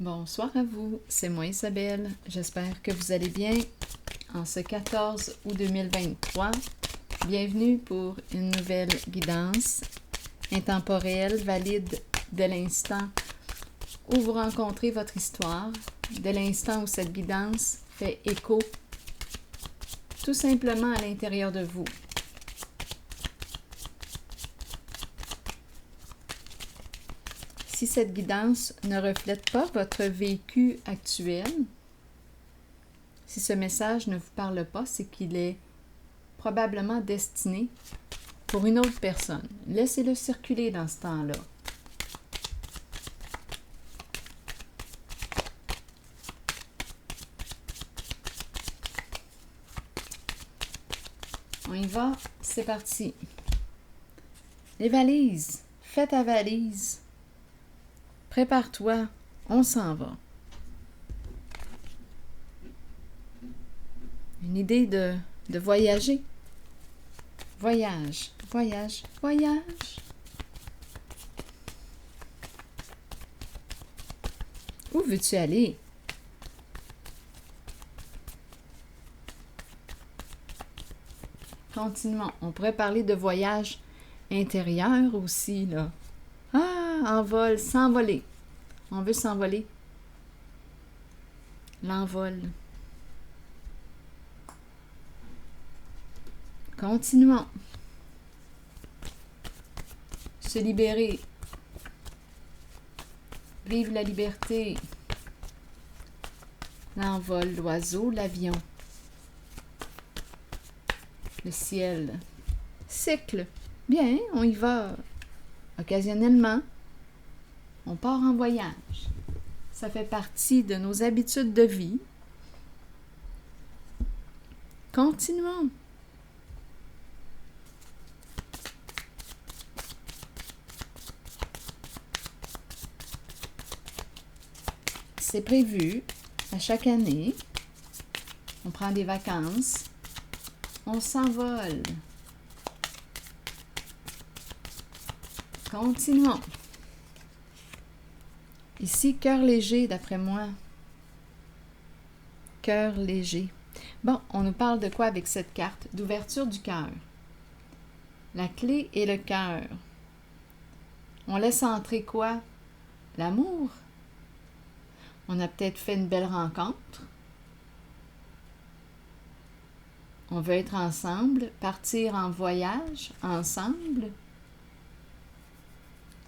Bonsoir à vous, c'est moi Isabelle. J'espère que vous allez bien en ce 14 août 2023. Bienvenue pour une nouvelle guidance intemporelle, valide de l'instant où vous rencontrez votre histoire, de l'instant où cette guidance fait écho tout simplement à l'intérieur de vous. Si cette guidance ne reflète pas votre vécu actuel, si ce message ne vous parle pas, c'est qu'il est probablement destiné pour une autre personne. Laissez-le circuler dans ce temps-là. On y va, c'est parti. Les valises, fais ta valise. Prépare-toi, on s'en va. Une idée de voyager. Voyage, voyage, voyage. Où veux-tu aller? Continuons. On pourrait parler de voyage intérieur aussi, là. Ah, en vol, s'envoler. On veut s'envoler. L'envol. Continuons. Se libérer. Vive la liberté. L'envol, l'oiseau, l'avion. Le ciel. Cycle. Bien, on y va. Occasionnellement, on part en voyage. Ça fait partie de nos habitudes de vie. Continuons. C'est prévu à chaque année. On prend des vacances. On s'envole. Continuons. Ici, cœur léger, d'après moi. Cœur léger. Bon, on nous parle de quoi avec cette carte? D'ouverture du cœur. La clé est le cœur. On laisse entrer quoi? L'amour. On a peut-être fait une belle rencontre. On veut être ensemble, partir en voyage ensemble.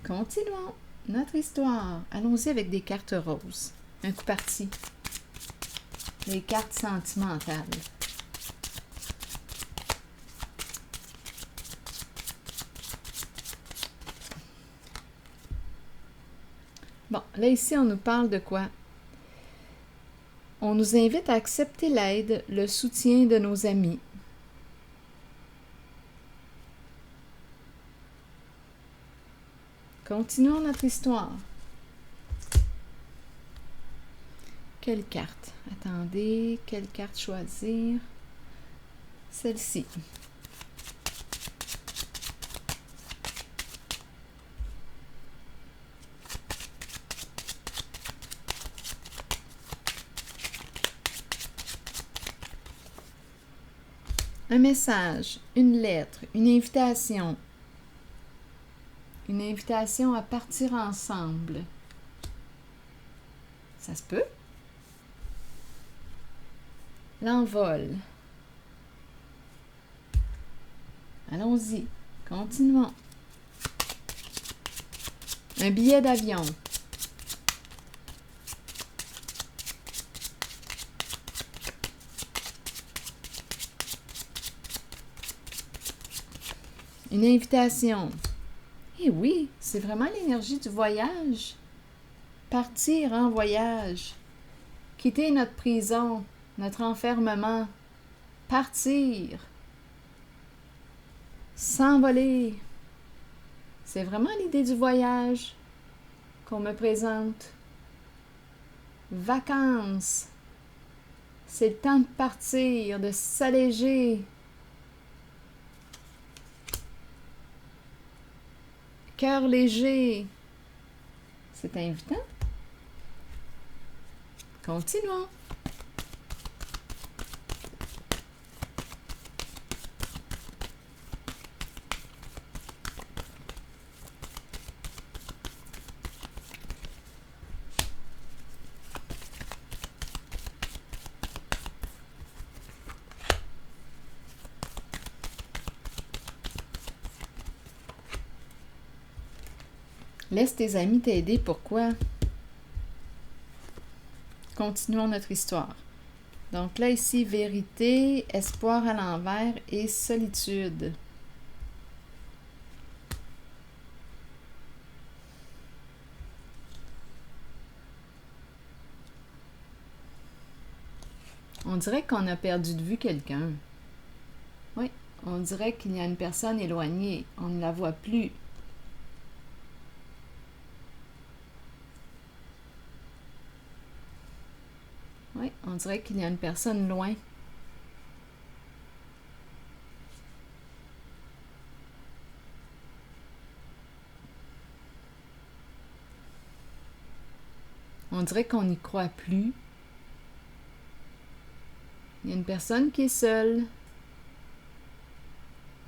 Continuons notre histoire. Allons-y avec des cartes roses. Un coup parti. Les cartes sentimentales. Bon, là ici, on nous parle de quoi? On nous invite à accepter l'aide, le soutien de nos amis. Continuons notre histoire. Quelle carte? Attendez, quelle carte choisir? Celle-ci. Un message, une lettre, une invitation. Une invitation à partir ensemble. Ça se peut? L'envol. Allons-y. Continuons. Un billet d'avion. Une invitation. Eh oui, c'est vraiment l'énergie du voyage. Partir en voyage. Quitter notre prison, notre enfermement. Partir. S'envoler. C'est vraiment l'idée du voyage qu'on me présente. Vacances. C'est le temps de partir, de s'alléger. Cœur léger. C'est invitant. Continuons. Laisse tes amis t'aider. Pourquoi? Continuons notre histoire. Donc là, ici, vérité, espoir à l'envers et solitude. On dirait qu'on a perdu de vue quelqu'un. Oui, on dirait qu'il y a une personne éloignée. On ne la voit plus. Oui, on dirait qu'il y a une personne loin. On dirait qu'on n'y croit plus. Il y a une personne qui est seule.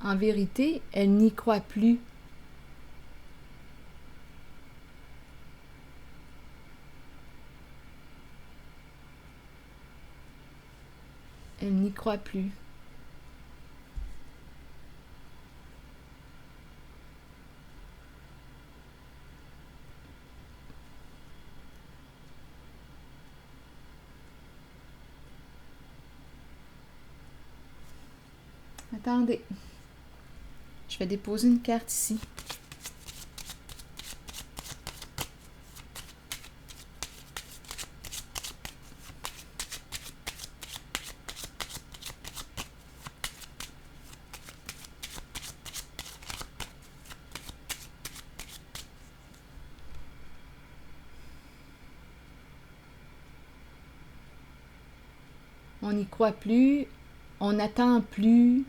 En vérité, elle n'y croit plus. Elle n'y croit plus. Attendez. Je vais déposer une carte ici. On n'y croit plus, on n'attend plus.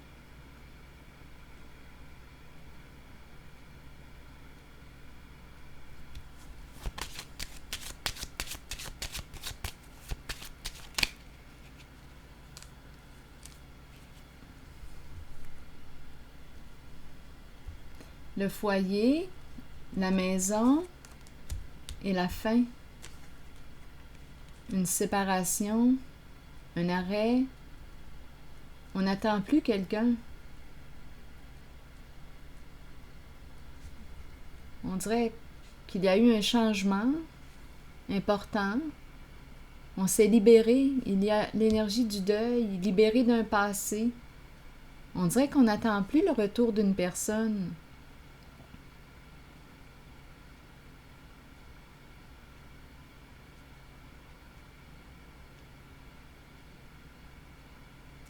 Le foyer, la maison et la fin. Une séparation, un arrêt. On n'attend plus quelqu'un. On dirait qu'il y a eu un changement important. On s'est libéré. Il y a l'énergie du deuil, libéré d'un passé. On dirait qu'on n'attend plus le retour d'une personne.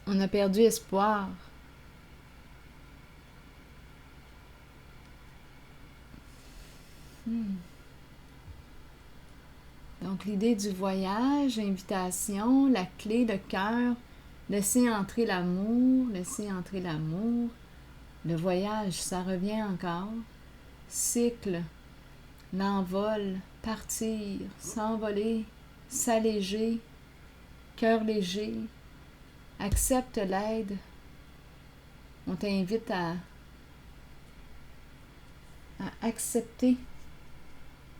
On a perdu espoir. Donc l'idée du voyage, invitation, la clé, le cœur, laisser entrer l'amour, laisser entrer l'amour. Le voyage, ça revient encore. Cycle, l'envol, partir, s'envoler, s'alléger, cœur léger. Accepte l'aide. On t'invite à accepter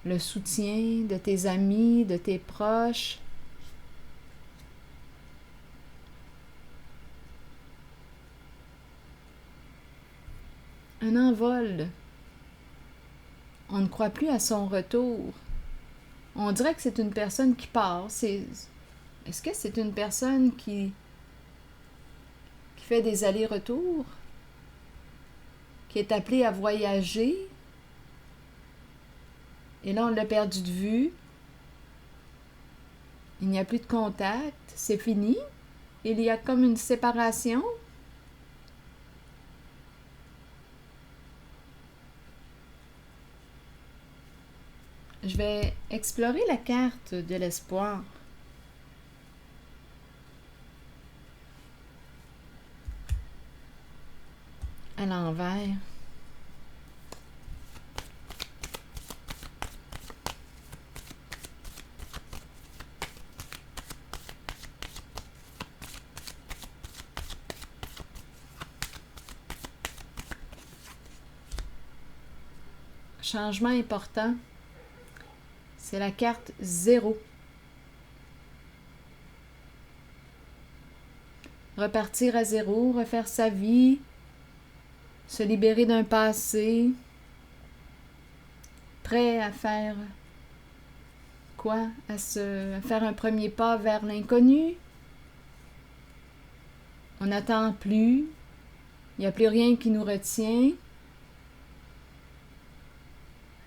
le soutien de tes amis, de tes proches. Un envol. On ne croit plus à son retour. On dirait que c'est une personne qui part. Est-ce que c'est une personne qui fait des allers-retours, qui est appelée à voyager, et là on l'a perdu de vue, il n'y a plus de contact, c'est fini, il y a comme une séparation. Je vais explorer la carte de l'espoir. À l'envers. changement important. C'est la carte 0. Repartir à 0, refaire sa vie, se libérer d'un passé, prêt à faire quoi? À faire un premier pas vers l'inconnu. On n'attend plus, il n'y a plus rien qui nous retient.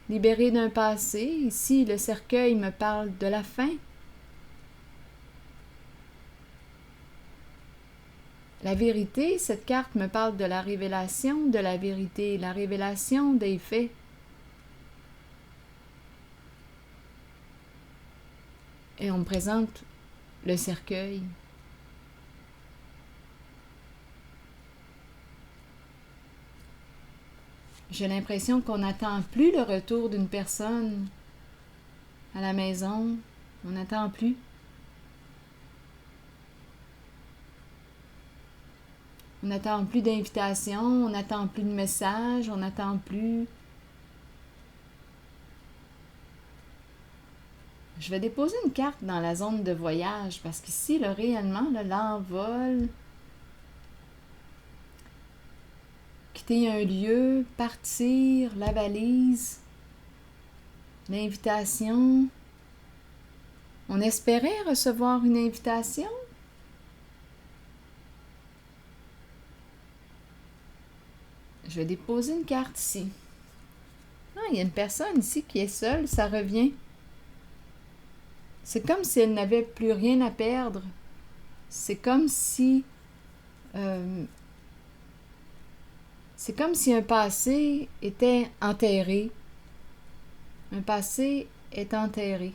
Libéré d'un passé, ici le cercueil me parle de la fin. La vérité, cette carte me parle de la révélation de la vérité, la révélation des faits. Et on me présente le cercueil. J'ai l'impression qu'on n'attend plus le retour d'une personne à la maison. On n'attend plus. On n'attend plus d'invitation, on n'attend plus de messages, on n'attend plus. Je vais déposer une carte dans la zone de voyage parce qu'ici, là, réellement, l'envol, quitter un lieu, partir, la valise, l'invitation. On espérait recevoir une invitation. Je vais déposer une carte ici. Ah, il y a une personne ici qui est seule, ça revient. C'est comme si elle n'avait plus rien à perdre. C'est comme si un passé était enterré. Un passé est enterré.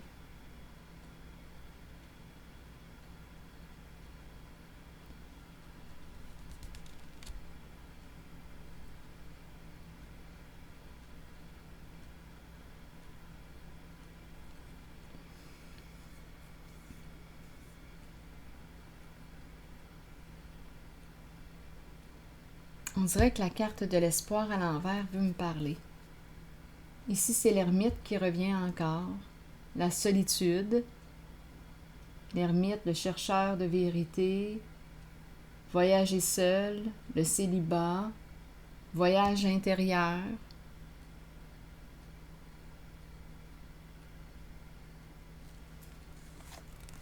On dirait que la carte de l'espoir à l'envers veut me parler. Ici, c'est l'ermite qui revient encore. La solitude. L'ermite, le chercheur de vérité. Voyager seul. Le célibat. Voyage intérieur.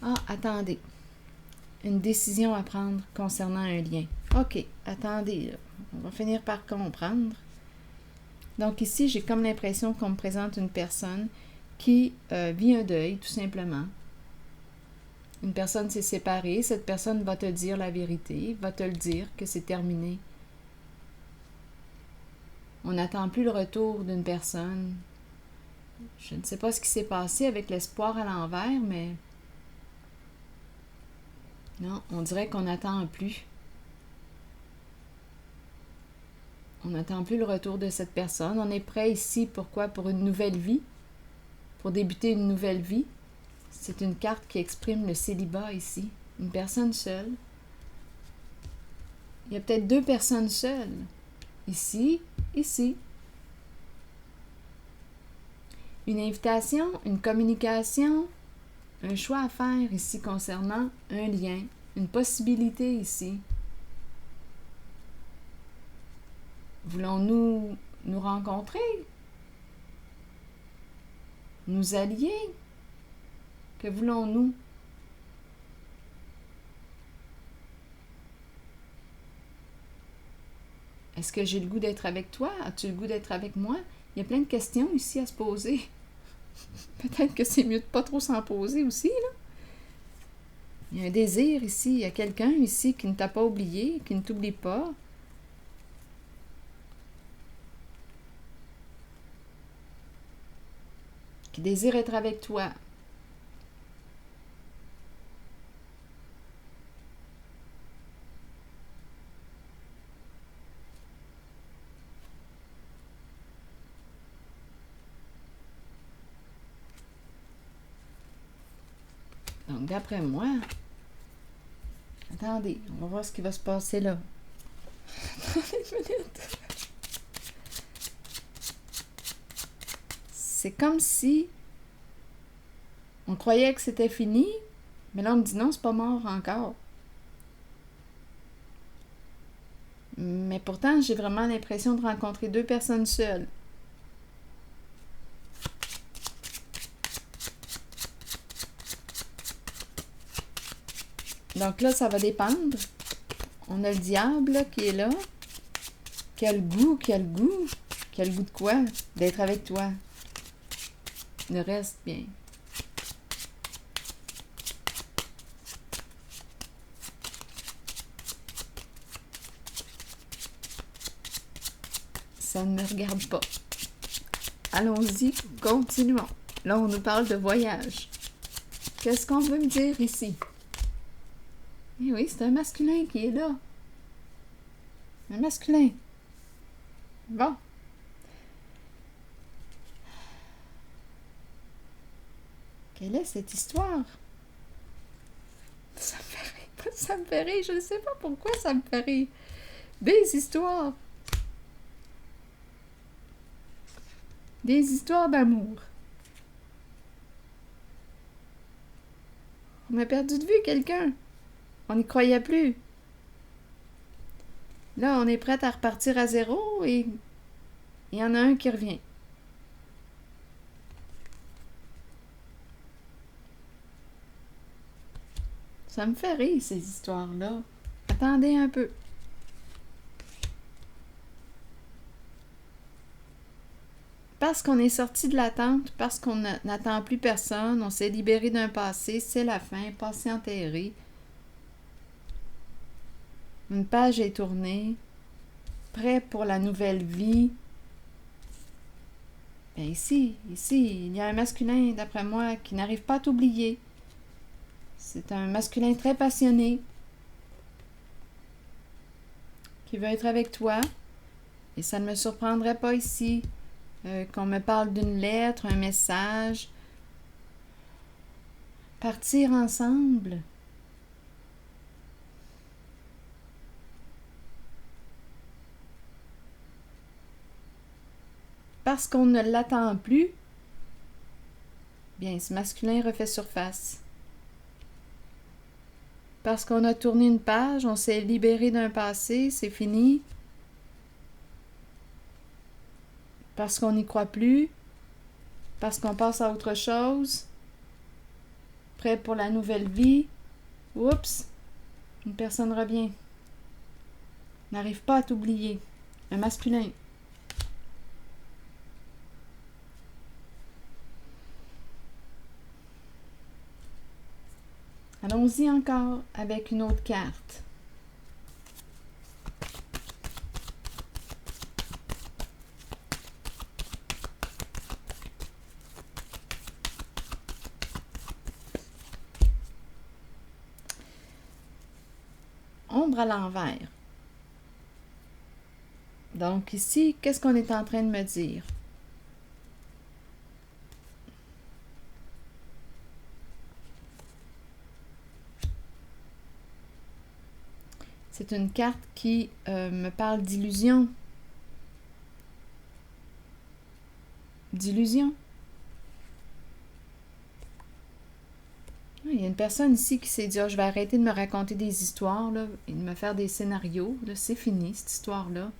Ah, attendez. Une décision à prendre concernant un lien. OK, attendez, là. On va finir par comprendre. Donc ici, j'ai comme l'impression qu'on me présente une personne qui vit un deuil, tout simplement. Une personne s'est séparée, cette personne va te dire la vérité, va te le dire que c'est terminé. On n'attend plus le retour d'une personne. Je ne sais pas ce qui s'est passé avec l'espoir à l'envers, mais non, on dirait qu'on n'attend plus. On n'attend plus le retour de cette personne. On est prêt ici, pourquoi? Pour une nouvelle vie. Pour débuter une nouvelle vie. C'est une carte qui exprime le célibat ici. Une personne seule. Il y a peut-être 2 personnes seules. Ici, ici. Une invitation, une communication, un choix à faire ici concernant un lien, une possibilité ici. Voulons-nous nous rencontrer? Nous allier? Que voulons-nous? Est-ce que j'ai le goût d'être avec toi? As-tu le goût d'être avec moi? Il y a plein de questions ici à se poser. Peut-être que c'est mieux de pas trop s'en poser aussi, là. Il y a un désir ici. Il y a quelqu'un ici qui ne t'a pas oublié, qui ne t'oublie pas. Qui désire être avec toi. Donc, d'après moi... Attendez, on va voir ce qui va se passer là. Attendez une minute. c'est comme si on croyait que c'était fini, mais là on me dit non, c'est pas mort encore. Mais pourtant, j'ai vraiment l'impression de rencontrer deux personnes seules. Donc là, ça va dépendre. On a le diable là, qui est là. Quel goût, quel goût. Quel goût de quoi? D'être avec toi. Le reste, bien. Ça ne me regarde pas. Allons-y, continuons. Là, on nous parle de voyage. Qu'est-ce qu'on veut me dire ici? Eh oui, c'est un masculin qui est là. Un masculin. Bon. Quelle est cette histoire? Ça me fait rire. Ça me fait rire. Je ne sais pas pourquoi ça me fait rire. Des histoires. Des histoires d'amour. On a perdu de vue quelqu'un. On n'y croyait plus. Là, on est prêt à repartir à zéro et il y en a un qui revient. Ça me fait rire, ces histoires-là. Attendez un peu. Parce qu'on est sorti de l'attente, parce qu'on n'attend plus personne, on s'est libéré d'un passé, c'est la fin, passé enterré. Une page est tournée, prêt pour la nouvelle vie. Bien ici, il y a un masculin, d'après moi, qui n'arrive pas à t'oublier. C'est un masculin très passionné, qui veut être avec toi. Et ça ne me surprendrait pas ici qu'on me parle d'une lettre, un message. Partir ensemble. Parce qu'on ne l'attend plus, bien, ce masculin refait surface. Parce qu'on a tourné une page, on s'est libéré d'un passé, c'est fini. Parce qu'on n'y croit plus. Parce qu'on passe à autre chose. Prêt pour la nouvelle vie. Oups! Une personne revient. N'arrive pas à t'oublier. Un masculin. Allons-y encore avec une autre carte. Ombre à l'envers. Donc ici, qu'est-ce qu'on est en train de me dire? C'est une carte qui me parle d'illusion. D'illusion. Il y a une personne ici qui s'est dit « je vais arrêter de me raconter des histoires là, et de me faire des scénarios. C'est fini, cette histoire-là.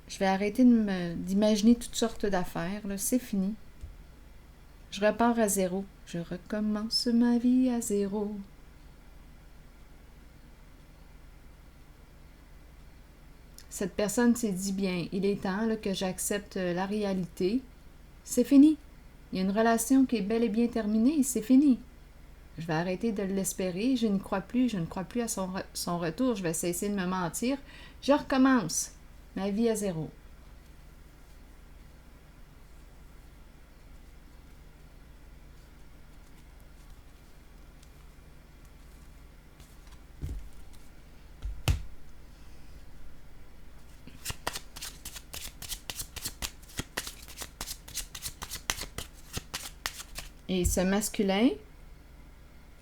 Je vais arrêter d'imaginer toutes sortes d'affaires. C'est fini. Je repars à zéro. Je recommence ma vie à zéro. » Cette personne s'est dit, bien, il est temps là, que j'accepte la réalité. C'est fini. Il y a une relation qui est bel et bien terminée, c'est fini. Je vais arrêter de l'espérer, je n'y crois plus, je ne crois plus à son retour, je vais cesser de me mentir. Je recommence ma vie à zéro. Et ce masculin,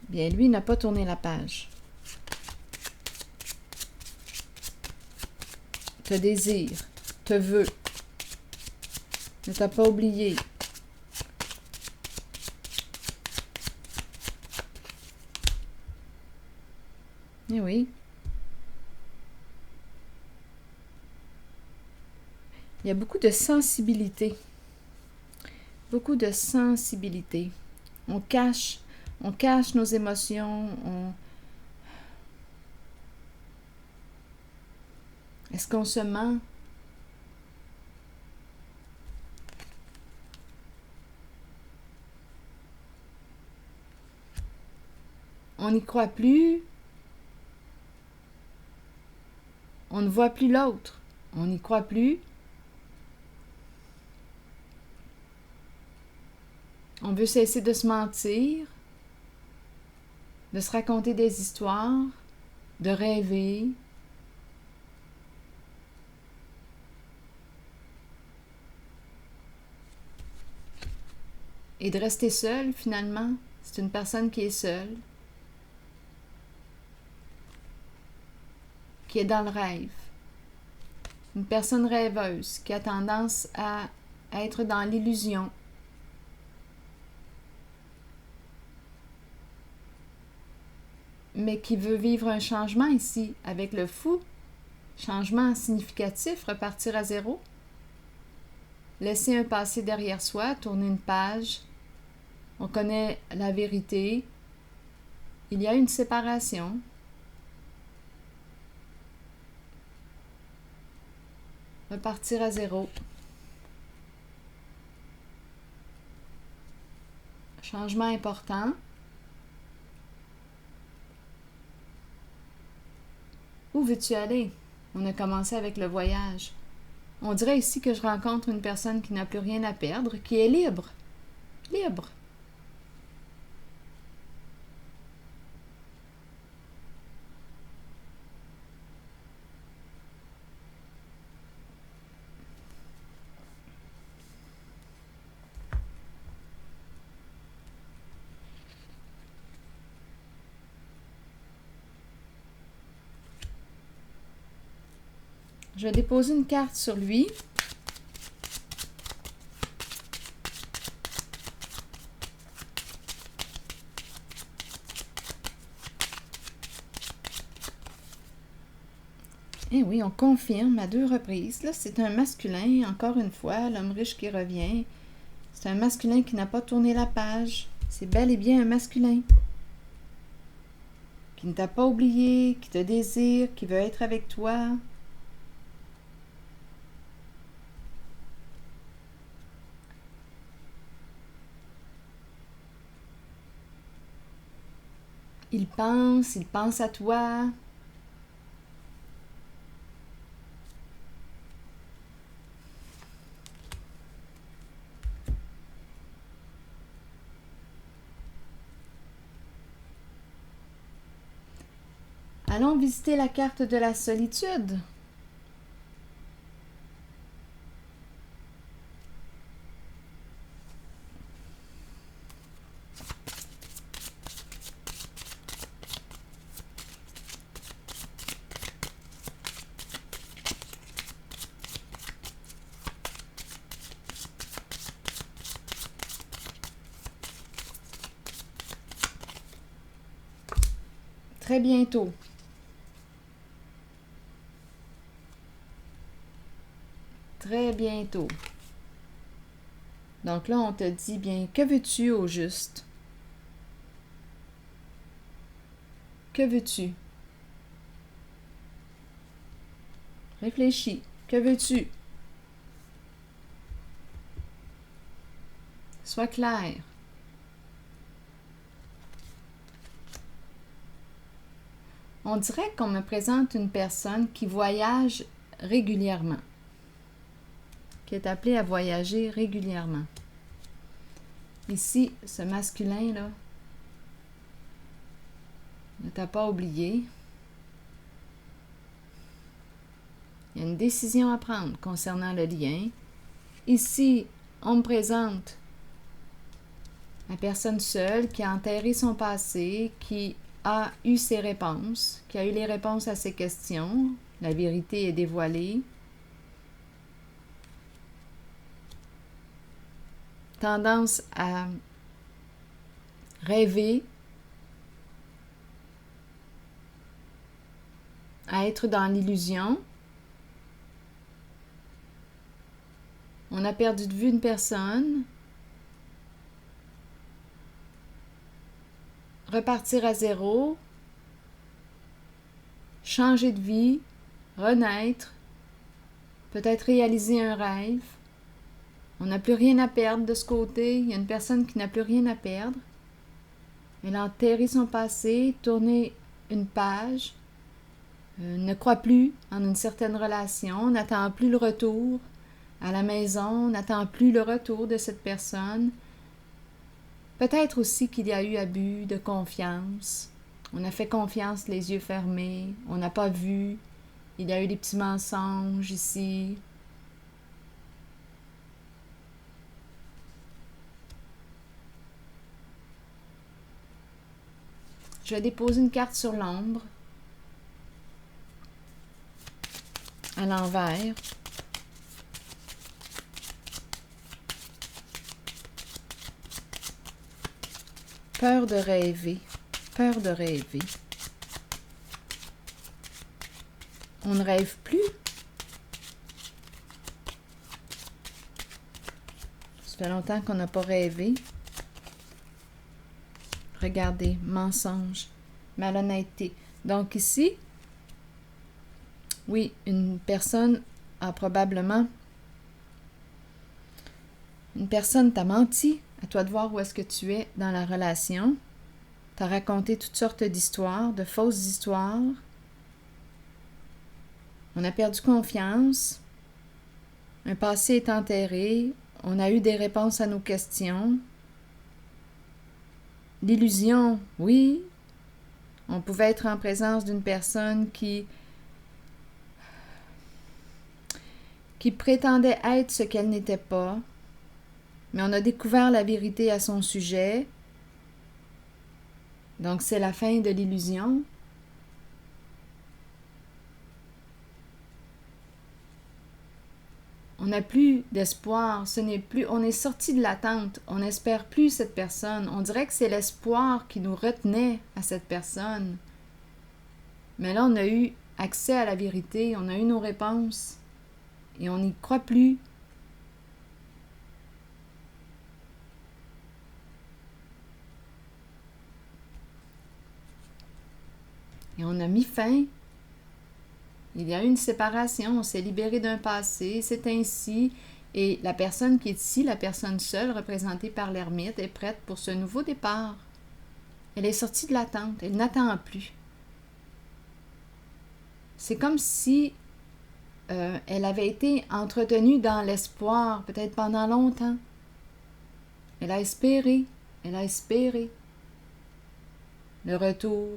bien lui, n'a pas tourné la page. Te désire, te veut. Ne t'a pas oublié. Eh oui. Il y a beaucoup de sensibilité. Beaucoup de sensibilité. On cache nos émotions. Est-ce qu'on se ment? On n'y croit plus. On ne voit plus l'autre. On n'y croit plus. On veut cesser de se mentir, de se raconter des histoires, de rêver. Et de rester seul, finalement. C'est une personne qui est seule, qui est dans le rêve. Une personne rêveuse qui a tendance à être dans l'illusion. Mais qui veut vivre un changement ici, avec le fou. Changement significatif, repartir à zéro. Laisser un passé derrière soi, tourner une page. On connaît la vérité. Il y a une séparation. Repartir à zéro. Changement important. Où veux-tu aller? On a commencé avec le voyage. On dirait ici que je rencontre une personne qui n'a plus rien à perdre, qui est libre. Libre. Je vais déposer une carte sur lui. Eh oui, on confirme à 2 reprises. Là, c'est un masculin, encore une fois, l'homme riche qui revient. C'est un masculin qui n'a pas tourné la page. C'est bel et bien un masculin. Qui ne t'a pas oublié, qui te désire, qui veut être avec toi. Il pense à toi. Allons visiter la carte de la solitude. Très bientôt. Très bientôt. Donc là, on te dit bien, que veux-tu au juste? Que veux-tu? Réfléchis. Que veux-tu? Sois clair. On dirait qu'on me présente une personne qui voyage régulièrement, qui est appelée à voyager régulièrement. Ici, ce masculin-là ne t'a pas oublié. Il y a une décision à prendre concernant le lien. Ici, on me présente la personne seule qui a enterré son passé, qui a eu ses réponses, qui a eu les réponses à ses questions. La vérité est dévoilée. tendance à rêver, à être dans l'illusion. On a perdu de vue une personne. Repartir à zéro. Changer de vie. Renaître. Peut-être réaliser un rêve. On n'a plus rien à perdre de ce côté. Il y a une personne qui n'a plus rien à perdre. Elle a enterré son passé, tourné une page, ne croit plus en une certaine relation, n'attend plus le retour à la maison, n'attend plus le retour de cette personne. Peut-être aussi qu'il y a eu abus de confiance. On a fait confiance les yeux fermés, on n'a pas vu. Il y a eu des petits mensonges ici. Je vais déposer une carte sur l'ombre, à l'envers. Peur de rêver, peur de rêver. On ne rêve plus. Ça fait longtemps qu'on n'a pas rêvé. Regardez, mensonge, malhonnêteté. Donc ici, oui, une personne a probablement... Une personne t'a menti. À toi de voir où est-ce que tu es dans la relation. T'as raconté toutes sortes d'histoires, de fausses histoires. On a perdu confiance. Un passé est enterré. On a eu des réponses à nos questions. L'illusion, oui. On pouvait être en présence d'une personne qui prétendait être ce qu'elle n'était pas. Mais on a découvert la vérité à son sujet. Donc, c'est la fin de l'illusion. On n'a plus d'espoir. On est sorti de l'attente. On n'espère plus cette personne. On dirait que c'est l'espoir qui nous retenait à cette personne. Mais là, on a eu accès à la vérité. On a eu nos réponses. Et on n'y croit plus. Et on a mis fin. Il y a eu une séparation, on s'est libéré d'un passé, c'est ainsi. Et la personne qui est ici, la personne seule, représentée par l'ermite, est prête pour ce nouveau départ. Elle est sortie de l'attente, elle n'attend plus. C'est comme si elle avait été entretenue dans l'espoir, peut-être pendant longtemps. Elle a espéré le retour.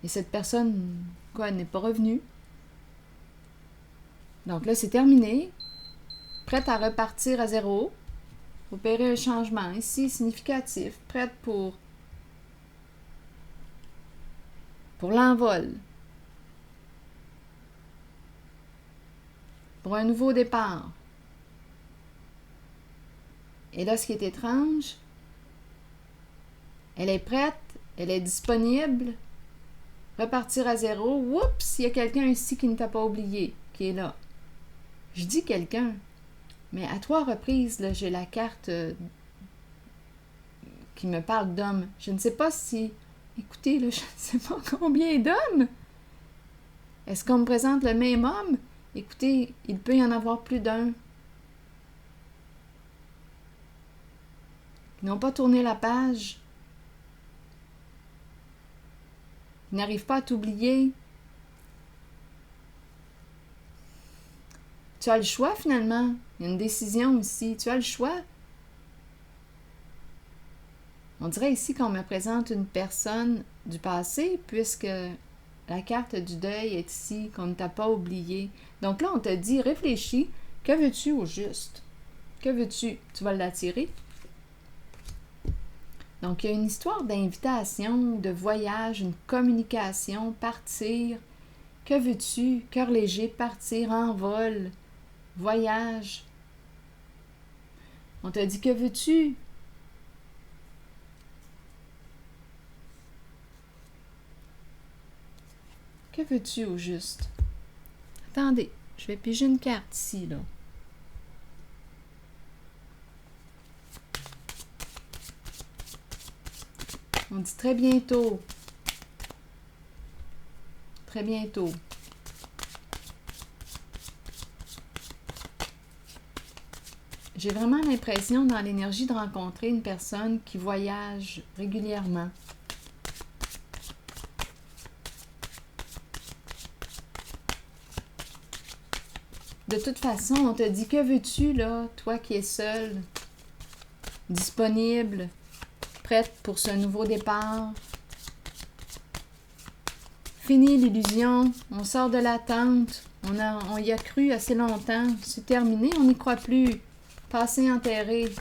Et cette personne, elle n'est pas revenue. Donc là, c'est terminé. Prête à repartir à zéro. Opérer un changement ici significatif. Prête pour l'envol. Pour un nouveau départ. Et là, ce qui est étrange, elle est prête, elle est disponible. Repartir à zéro. Oups, il y a quelqu'un ici qui ne t'a pas oublié, qui est là. Je dis quelqu'un, mais à 3 reprises, là, j'ai la carte qui me parle d'hommes. Je ne sais pas si... Écoutez, là, je ne sais pas combien d'hommes. Est-ce qu'on me présente le même homme? Écoutez, il peut y en avoir plus d'un. Ils n'ont pas tourné la page. Ils n'arrivent pas à t'oublier. Tu as le choix, finalement. Il y a une décision ici. Tu as le choix. On dirait ici qu'on me présente une personne du passé, puisque la carte du deuil est ici, qu'on ne t'a pas oublié. Donc là, on te dit, réfléchis. Que veux-tu au juste? Que veux-tu? Tu vas l'attirer? Donc, il y a une histoire d'invitation, de voyage, une communication, partir. Que veux-tu? Cœur léger, partir en vol, voyage. On te dit, que veux-tu? Que veux-tu au juste? Attendez, je vais piger une carte ici, là. On dit très bientôt. Très bientôt. J'ai vraiment l'impression dans l'énergie de rencontrer une personne qui voyage régulièrement. De toute façon, on te dit, que veux-tu, là, toi qui es seule, disponible, prête pour ce nouveau départ? Fini l'illusion, on sort de l'attente, on y a cru assez longtemps, c'est terminé, on n'y croit plus. Passé enterré.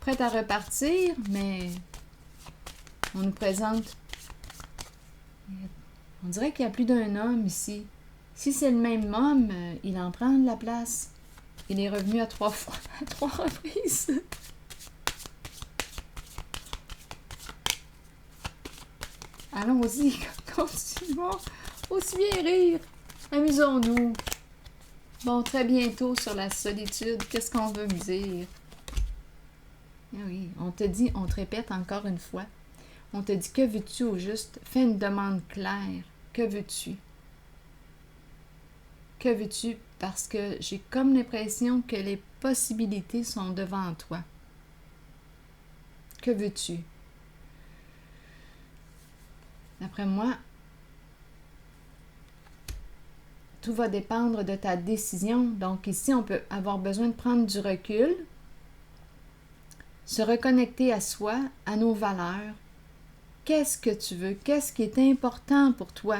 Prête à repartir, mais on nous présente. On dirait qu'il y a plus d'un homme ici. Si c'est le même homme, il en prend de la place. Il est revenu à 3 fois, à 3 reprises. Allons-y, continuons. Aussi bien rire. Amusons-nous. Bon, très bientôt sur la solitude, qu'est-ce qu'on veut me dire? Ah oui, on te dit, on te répète encore une fois. On te dit, que veux-tu au juste? Fais une demande claire. Que veux-tu? Que veux-tu? Parce que j'ai comme l'impression que les possibilités sont devant toi. Que veux-tu? D'après moi, tout va dépendre de ta décision. Donc ici, on peut avoir besoin de prendre du recul, se reconnecter à soi, à nos valeurs. Qu'est-ce que tu veux? Qu'est-ce qui est important pour toi?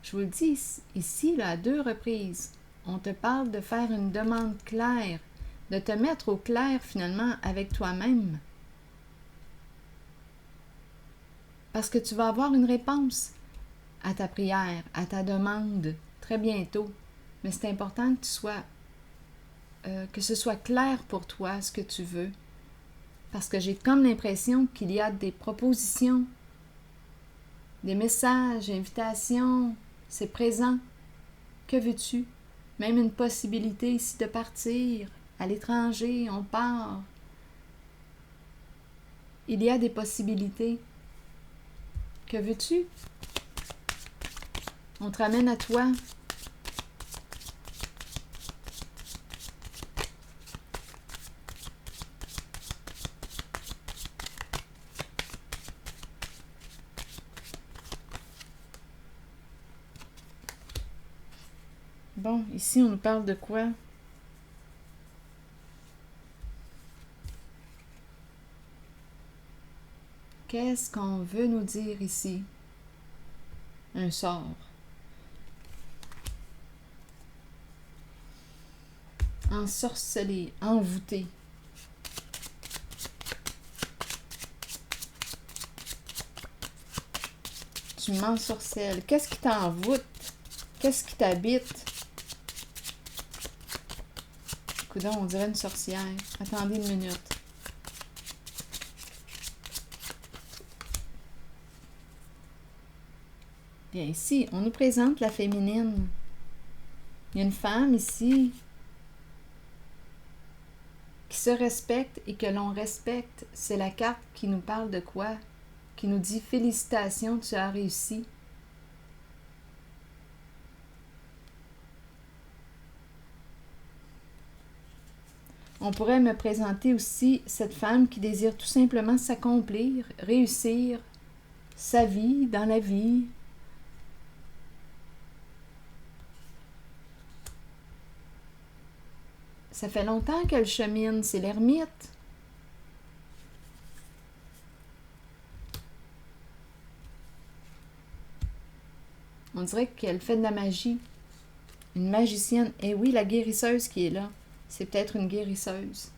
Je vous le dis ici, là, à 2 reprises. On te parle de faire une demande claire, de te mettre au clair finalement avec toi-même. Parce que tu vas avoir une réponse à ta prière, à ta demande, très bientôt. Mais c'est important que que ce soit clair pour toi ce que tu veux. Parce que j'ai comme l'impression qu'il y a des propositions, des messages, invitations, c'est présent. Que veux-tu? Même une possibilité ici de partir à l'étranger, on part. Il y a des possibilités. Que veux-tu? On te ramène à toi. Bon, ici, on nous parle de quoi? Qu'est-ce qu'on veut nous dire ici? Un sort. Ensorcelé, envoûté. Tu m'ensorcelles. Qu'est-ce qui t'envoûte? Qu'est-ce qui t'habite? Coudonc, on dirait une sorcière. Attendez une minute. Bien, ici, on nous présente la féminine. Il y a une femme ici qui se respecte et que l'on respecte. C'est la carte qui nous parle de quoi? Qui nous dit « Félicitations, tu as réussi ». On pourrait me présenter aussi cette femme qui désire tout simplement s'accomplir, réussir sa vie dans la vie. Ça fait longtemps qu'elle chemine, c'est l'ermite. On dirait qu'elle fait de la magie. Une magicienne. Et oui, la guérisseuse qui est là. C'est peut-être une guérisseuse.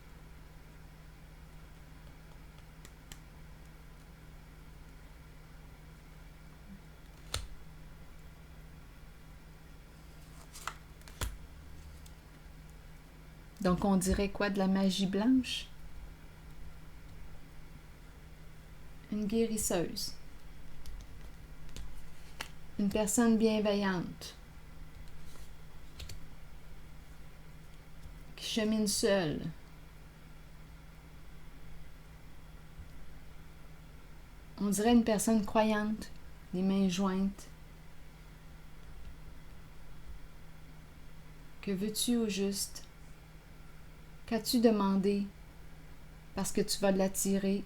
Donc, on dirait quoi? De la magie blanche? Une guérisseuse. Une personne bienveillante. Qui chemine seule. On dirait une personne croyante, les mains jointes. Que veux-tu au juste? Qu'as-tu demandé? Parce que tu vas l'attirer.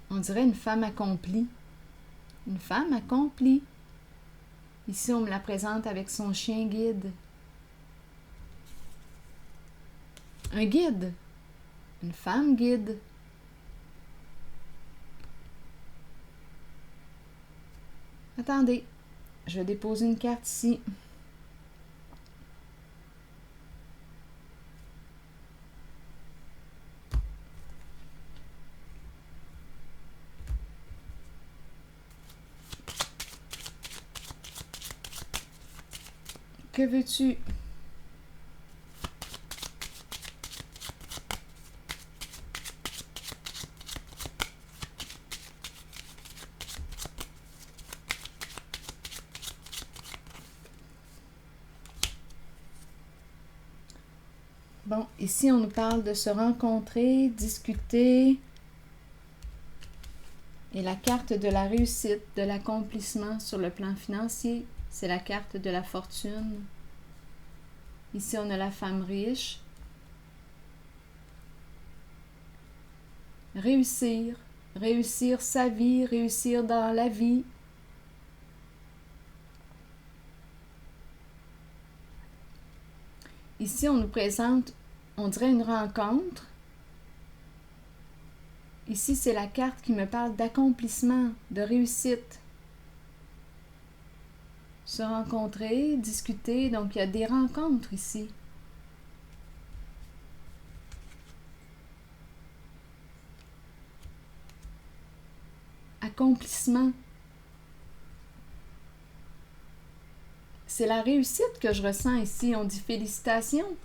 On dirait une femme accomplie. Une femme accomplie. Ici, on me la présente avec son chien guide. Un guide. Une femme guide. Attendez, je vais déposer une carte ici. Que veux-tu? Bon, ici, on nous parle de se rencontrer, discuter. Et la carte de la réussite, de l'accomplissement sur le plan financier, c'est la carte de la fortune. Ici, on a la femme riche. Réussir, réussir sa vie, réussir dans la vie. Ici, on nous présente, on dirait une rencontre. Ici, c'est la carte qui me parle d'accomplissement, de réussite. Se rencontrer, discuter, donc il y a des rencontres ici. Accomplissement. C'est la réussite que je ressens ici. On dit félicitations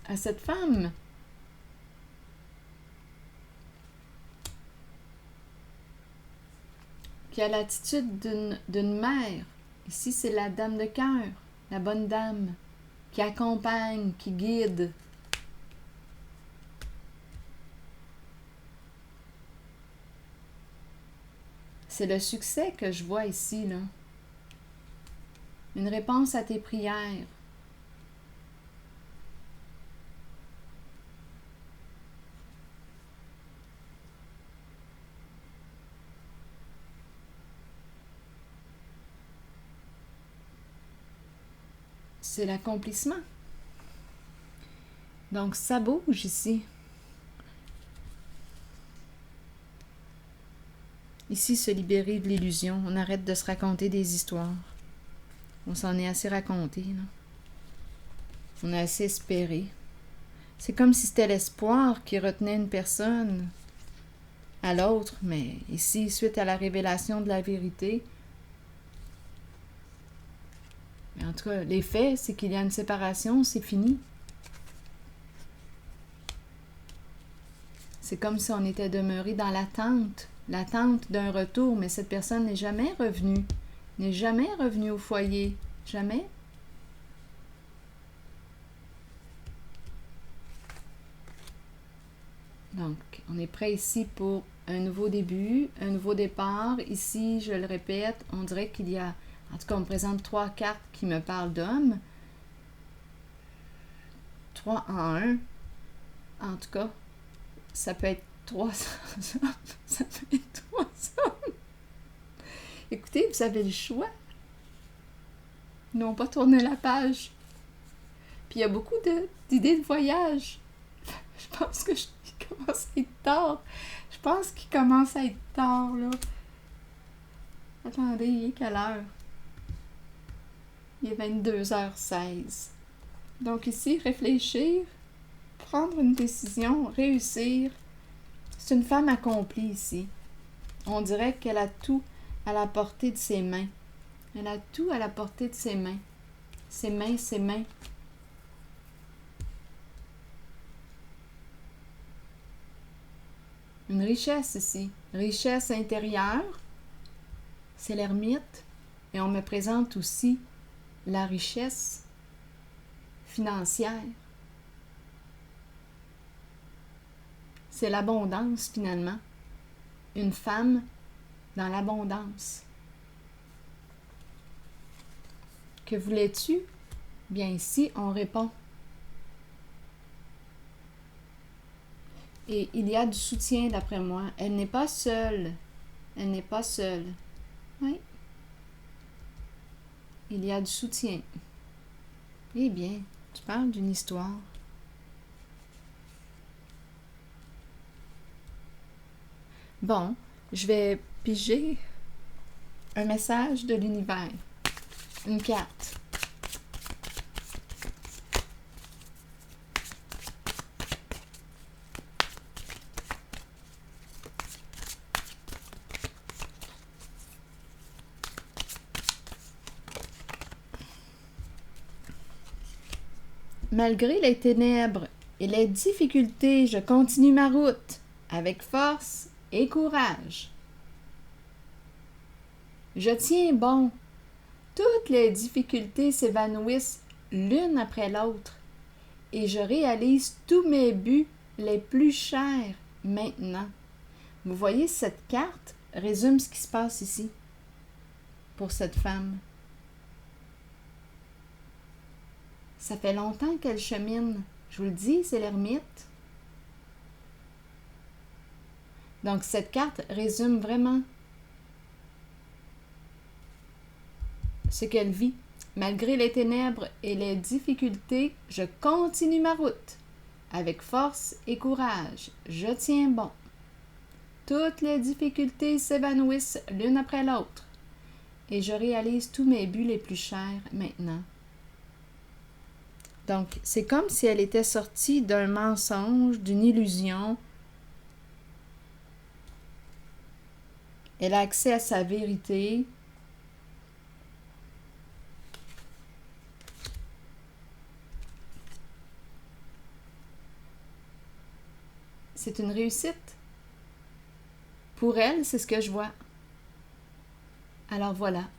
à cette femme. Qui a l'attitude d'une mère. Ici, c'est la dame de cœur, la bonne dame, qui accompagne, qui guide. C'est le succès que je vois ici, là. Une réponse à tes prières. C'est l'accomplissement. Donc, ça bouge ici. Ici, se libérer de l'illusion. On arrête de se raconter des histoires. On s'en est assez raconté, là. On a assez espéré. C'est comme si c'était l'espoir qui retenait une personne à l'autre, mais ici, suite à la révélation de la vérité, mais en tout cas, les faits, c'est qu'il y a une séparation, c'est fini. C'est comme si on était demeuré dans l'attente d'un retour, mais cette personne n'est jamais revenue au foyer, jamais. Donc, on est prêt ici pour un nouveau début, un nouveau départ. Ici, je le répète, on dirait qu'il y a, en tout cas, on me présente 3 cartes qui me parlent d'hommes. 3 en 1. En tout cas, ça peut être 3 hommes. Ça peut être 3 hommes. Écoutez, vous avez le choix. Ils n'ont pas tourné la page. Puis il y a beaucoup d'idées de voyage. Je pense que il commence à être tard. Je pense qu'il commence à être tard, là. Attendez, il est quelle heure? Il est 22h16. Donc ici, réfléchir, prendre une décision, réussir. C'est une femme accomplie ici. On dirait qu'elle a tout. à la portée de ses mains. Elle a tout à la portée de ses mains. Ses mains, ses mains. Une richesse ici. Richesse intérieure, c'est l'ermite. Et on me présente aussi la richesse financière. C'est l'abondance finalement. Une femme dans l'abondance. Que voulais-tu? Bien ici, on répond. Et il y a du soutien d'après moi. Elle n'est pas seule. Elle n'est pas seule. Oui. Il y a du soutien. Eh bien, tu parles d'une histoire. Bon, je vais piger un message de l'univers. Une carte. Malgré les ténèbres et les difficultés, je continue ma route avec force et courage. Je tiens bon. Toutes les difficultés s'évanouissent l'une après l'autre et je réalise tous mes buts les plus chers maintenant. Vous voyez, cette carte résume ce qui se passe ici pour cette femme. Ça fait longtemps qu'elle chemine. Je vous le dis, c'est l'ermite. Donc, cette carte résume vraiment ce qu'elle vit. Malgré les ténèbres et les difficultés, je continue ma route. Avec force et courage, je tiens bon. Toutes les difficultés s'évanouissent l'une après l'autre. Et je réalise tous mes buts les plus chers maintenant. Donc, c'est comme si elle était sortie d'un mensonge, d'une illusion. Elle a accès à sa vérité. C'est une réussite. Pour elle, c'est ce que je vois. Alors voilà.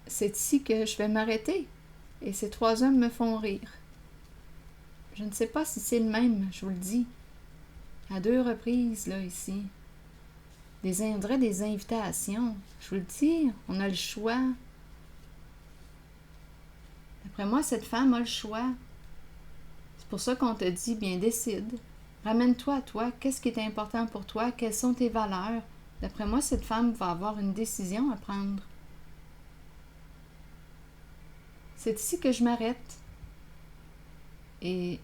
C'est ici que je vais m'arrêter. Et ces trois hommes me font rire. Je ne sais pas si c'est le même, je vous le dis. À 2 reprises, là, ici. On dirait des invitations. Je vous le dis, on a le choix. D'après moi, cette femme a le choix. C'est pour ça qu'on te dit, bien, décide. Ramène-toi à toi. Qu'est-ce qui est important pour toi? Quelles sont tes valeurs? D'après moi, cette femme va avoir une décision à prendre. C'est ici que je m'arrête. Et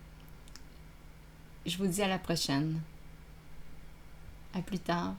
je vous dis à la prochaine. À plus tard.